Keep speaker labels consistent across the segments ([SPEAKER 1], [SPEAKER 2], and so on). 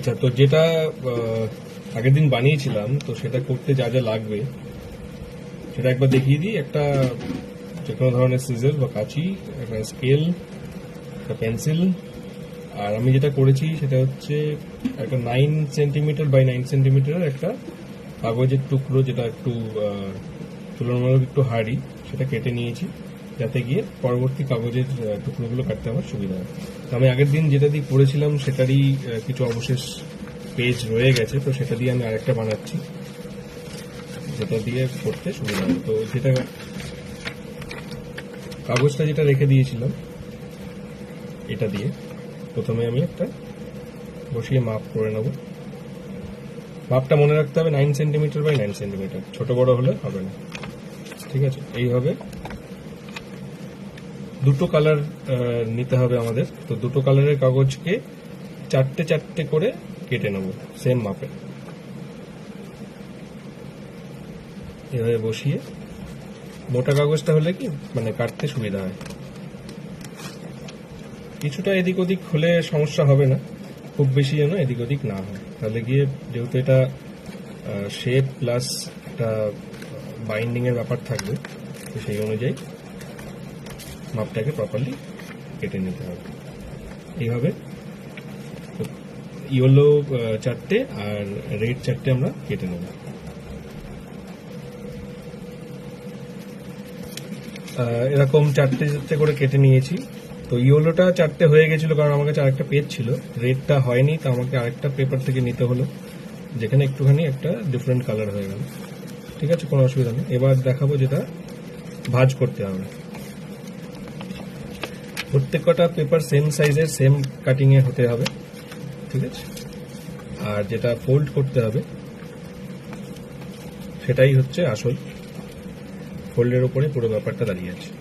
[SPEAKER 1] আচ্ছা, তো যেটা আগের দিন বানিয়েছিলাম, তো সেটা করতে যা যা লাগবে সেটা একবার দেখিয়ে দিই। একটা যে কোনো ধরনের সিজার বা কাঁচি, একটা স্কেল, একটা পেন্সিল, আর আমি যেটা করেছি সেটা হচ্ছে একটা 9 সেন্টিমিটার বাই 9 সেন্টিমিটারের একটা কাগজের টুকরো, যেটা একটু তুলনামূলক একটু হার্ডি, সেটা কেটে নিয়েছি যাতে গিয়ে পরবর্তী কাগজের টুকরোগুলো কাটতে আমার সুবিধা হয়। তো আমি আগের দিন যেটা দিয়ে করেছিলাম সেটারই কিছু অবশেষ পেজ রয়ে গেছে, তো সেটা দিয়ে আমি আরেকটা বানাচ্ছি যেটা দিয়ে করতে সুবিধা হয়। তো যেটা কাগজটা যেটা রেখে দিয়েছিলাম এটা দিয়ে প্রথমে আমি একটা বসিয়ে মাপ করে নেব। মাপটা মনে রাখতে হবে 9 সেন্টিমিটার বাই 9 সেন্টিমিটার, ছোট বড় হলে হবে না। ঠিক আছে, এইভাবে দুটো কালার নিতে হবে আমাদের। তো দুটো কালারের কাগজকে চারটে চারটে করে কেটে নেব সেম মাপে। এভাবে বসিয়ে, মোটা কাগজটা হলে কি মানে কাটতে সুবিধা হয়। কিছুটা এদিক ওদিক হলে সমস্যা হবে না, খুব বেশি যেন এদিক ওদিক না হয়, তাহলে গিয়ে যেহেতু এটা শেপ প্লাস একটা বাইন্ডিং এর ব্যাপার থাকবে, তো সেই অনুযায়ী মাপটাকে প্রপারলি কেটে নিতে হবে। এইভাবে ইয়েলো চারটে আর রেড চারটে আমরা কেটে নেব। এরকম চারটে চারটে করে কেটে নিয়েছি। তো ইয়েলোটা চারটে হয়ে গেছিল কারণ আমার কাছে আরেকটা পেজ ছিল, রেডটা হয়নি, তো আমাকে আরেকটা পেপার থেকে নিতে হলো যেখানে একটুখানি একটা ডিফারেন্ট কালার হয়ে গেল। ঠিক আছে, কোনো অসুবিধা নেই। এবার দেখাবো যেটা ভাঁজ করতে হবে। প্রত্যেকটা পেপার সেম সাইজের, সেম কাটিং এ হতে হবে। ঠিক আছে, আর যেটা ফোল্ড করতে হবে সেটাই হচ্ছে আসল, ফোল্ডের উপরে পুরো ব্যাপারটা দাঁড়িয়ে আছে।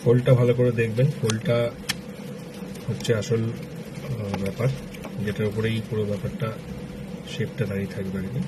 [SPEAKER 1] ফোল্ডটা ভালো করে দেখবেন, ফোল্ডটা হচ্ছে আসল ব্যাপার, যেটার উপরেই পুরো ব্যাপারটা শেপটা দাঁড়িয়ে থাকবে আর কি।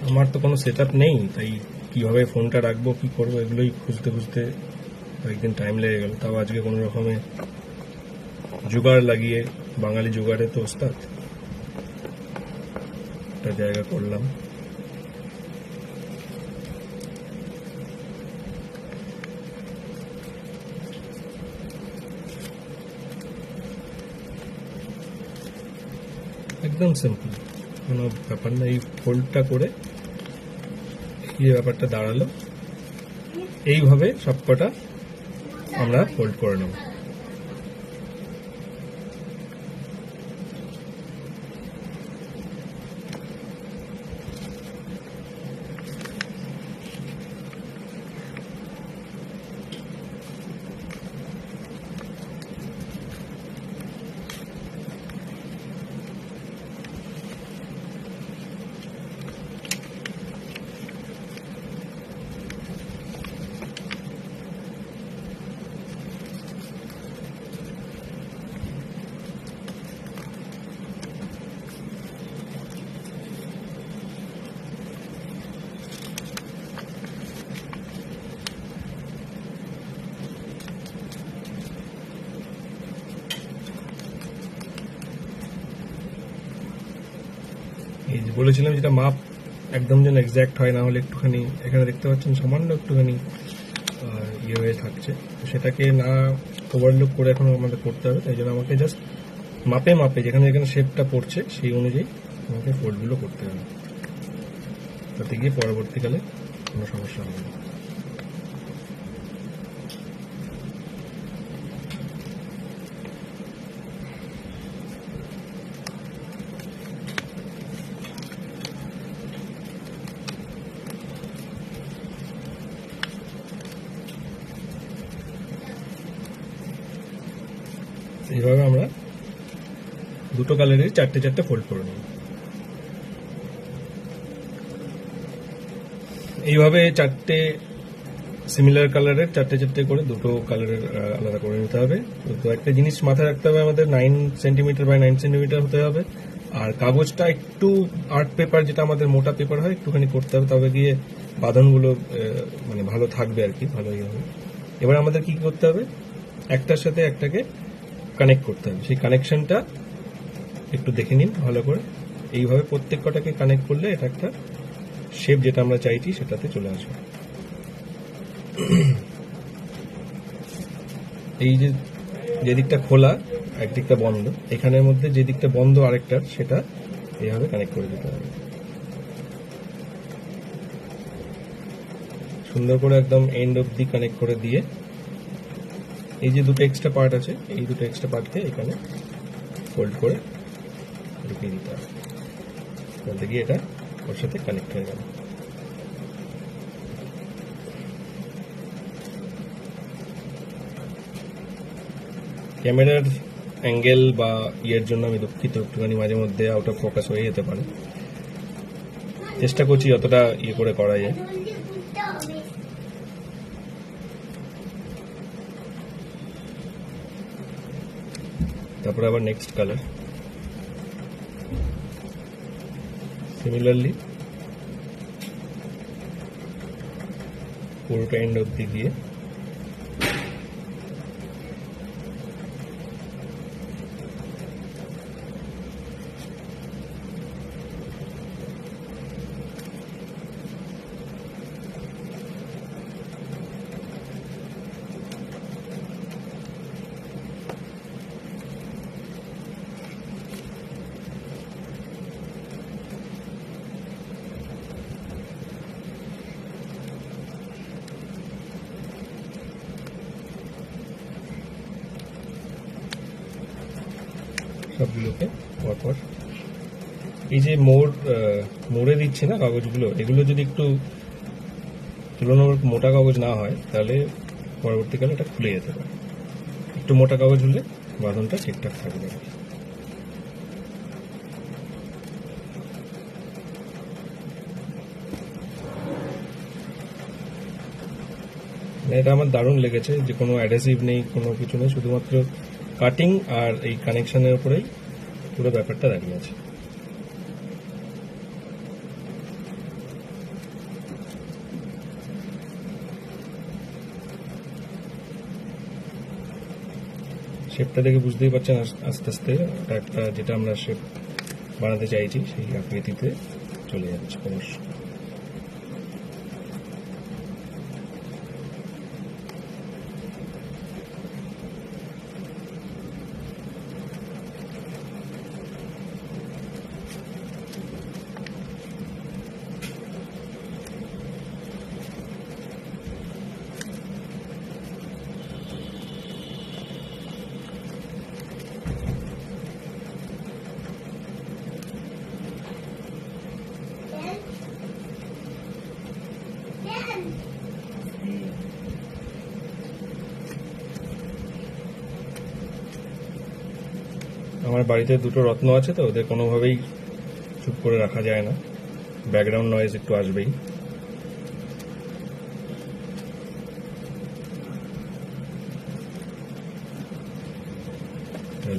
[SPEAKER 1] আমার তো কোনো সেট আপ নেই, তাই কিভাবে ফোনটা রাখবো, কি করবো, এগুলোই খুঁজতে খুঁজতে একদিন টাইম লেগে গেল। তাও আজকে কোনো রকমে জোগাড় লাগিয়ে, বাঙালি জোগাড়ে তো ওস্তাদ, একটা জায়গা করলাম। একদম সিম্পল, কোনো ব্যাপার না। এই ফোল্ডটা করে এই ব্যাপারটা দাঁড়ালো, এইভাবে সবকটা আমরা ফোল্ড করে নেব। এই যে বলেছিলাম যেটা মাপ একদম যেন এক্স্যাক্ট হয়, না হলে একটুখানি এখানে দেখতে পাচ্ছেন সামান্য একটুখানি ইয়ে হয়ে থাকছে, তো সেটাকে না ওভারলুক করে এখন আমাদের করতে হবে। তাই জন্য আমাকে জাস্ট মাপে মাপে যেখানে যেখানে শেপটা পড়ছে সেই অনুযায়ী আমাকে ফোল্ডগুলো করতে হবে, তাতে গিয়ে পরবর্তীকালে কোনো সমস্যা হবে না। এইভাবে আমরা দুটো কালারের চারটে চারটে ফোল্ড করে নেব। এইভাবে চারটে সিমিলার কালারের চারটে চারটে করে দুটো কালারের আলাদা করে নিতে হবে। তো একটা জিনিস মাথায় রাখতে হবে, আমাদের 9 সেন্টিমিটার বাই 9 সেন্টিমিটার হতে হবে। আর কাগজটা একটু আর্ট পেপার, যেটা আমাদের মোটা পেপার হয়, একটুখানি করতে হবে, তবে গিয়ে বাঁধনগুলো মানে ভালো থাকবে আর কি, ভালো ইয়ে হবে। এবার আমাদের কি করতে হবে, একটার সাথে একটাকে কানেক্ট করতে হবে। সেই কানেকশনটা একটু দেখে নিন ভালো করে। এইভাবে প্রত্যেক কটাকে কানেক্ট করলে এটা একটা শেপ যেটা আমরা চাইছি সেটাতে চলে আসবে। এই যে দিকটা খোলা একদিকটা বন্ধ, এখানের মধ্যে যে দিকটা বন্ধ আরেকটার, সেটা এইভাবে কানেক্ট করে দিতে হবে সুন্দর করে, একদম এন্ড অবধি কানেক্ট করে দিয়ে এই যে দুটো এক্সট্রা পার্ট আছে, এই দুটো এক্সট্রা পার্টকে এখানে ফোল্ড করে ঢুকিয়ে দিতে হবে। বলতে গিয়ে এটা ওর সাথে কানেক্ট হয়ে গেল। ক্যামেরার অ্যাঙ্গেল বা ইয়ের জন্য আমি দুঃখিত, একটুখানি মাঝে মধ্যে আউট অফ ফোকাস হয়ে যেতে পারে। চেষ্টা করছি যতটা ইয়ে করে করা যায়। তারপরে আবার নেক্সট কালার সিমিলারলি পুরোটা এন্ড অব্দি দিয়ে সবগুলোকে পরপর এই যে মোড়ে দিচ্ছি না কাগজগুলো, এগুলো যদি একটু তুলনামূলক মোটা কাগজ না হয় তাহলে পরবর্তীকালে এটা খুলে যেতে পারে। একটু মোটা কাগজ হলে বাঁধনটা ঠিকঠাক থাকবে। এটা আমার দারুণ লেগেছে, যে কোনো অ্যাডহেসিভ নেই, কোনো কিছু নেই, শুধুমাত্র কাটিং আর এই কানেকশনের উপরেই পুরো ব্যাপারটা দাঁড়িয়ে আছে। শেপটা দেখে বুঝতেই পারছেন আস্তে আস্তে এটা একটা, যেটা আমরা শেপ বানাতে চাইছি সেই আকৃতিতে চলে যাচ্ছে ক্রমশ। আমার বাড়িতে দুটো রত্ন আছে, তো ওদের কোনোভাবেই চুপ করে রাখা যায় না, ব্যাকগ্রাউন্ড নয়েজ একটু আসবেই।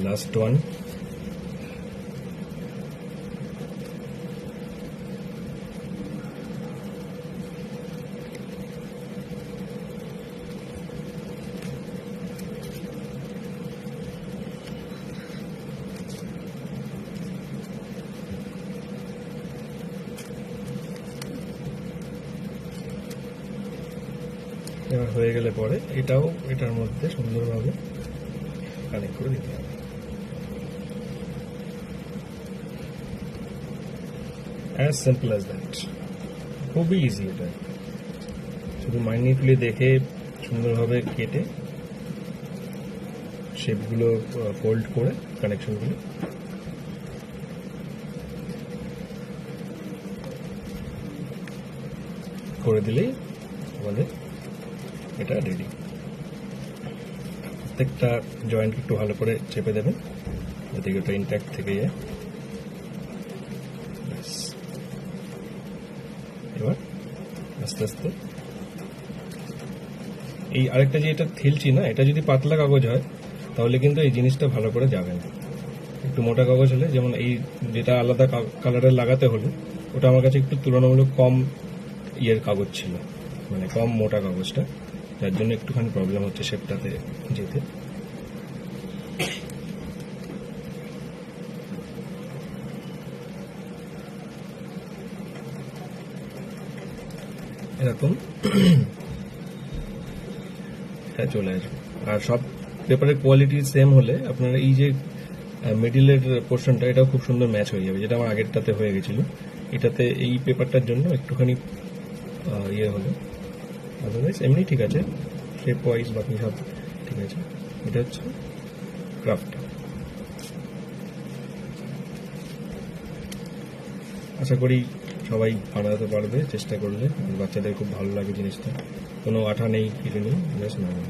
[SPEAKER 1] Last one. এবার হয়ে গেলে পরে এটাও এটার মধ্যে সুন্দরভাবে কানেক্ট করে দিতে হবে। অ্যাজ সিম্পল অ্যাজ দ্যাট, খুবই ইজি। এটা শুধু মাইনিউটলি দেখে সুন্দরভাবে কেটে শেপগুলো ফোল্ড করে কানেকশনগুলো করে দিলেই আমাদের এটা রেডি। প্রত্যেকটা জয়েন্টকে একটু ভালো করে চেপে দেবেন যাতে ওটা ইনট্যাক্ট থেকে যায়। ব্যাস। এবার আস্তে আস্তে এই আরেকটা যে এটা ঠেলছি না, এটা যদি পাতলা কাগজ হয় তাহলে কিন্তু এই জিনিসটা ভালো করে যাবে না। একটু মোটা কাগজ হলে, যেমন এই যেটা আলাদা কালারের লাগাতে হলো, ওটা আমার কাছে একটু তুলনামূলক কম ইয়ের কাগজ ছিল, মানে কম মোটা কাগজটা, যার জন্য একটুখানি প্রবলেম হচ্ছে শেপটাতে যেতে। এরকম এটা চলে আসবে। আর সব পেপারের কোয়ালিটি সেম হলে আপনারা এই যে মিডিলের পোর্শনটা, এটাও খুব সুন্দর ম্যাচ হয়ে যাবে, যেটা আমার আগেরটাতে হয়ে গেছিল। এটাতে এই পেপারটার জন্য একটুখানি ইয়ে হলো, আদারওয়াইজ এমনি ঠিক আছে, শেপ ওয়াইজ বাকি সব ঠিক আছে। এটা হচ্ছে ক্রাফট। আশা করি সবাই বানাতে পারবে চেষ্টা করলে, বাচ্চাদের খুব ভালো লাগে জিনিসটা। কোনো আঠা নেই, কিছু নেই, জাস্ট নর্মাল।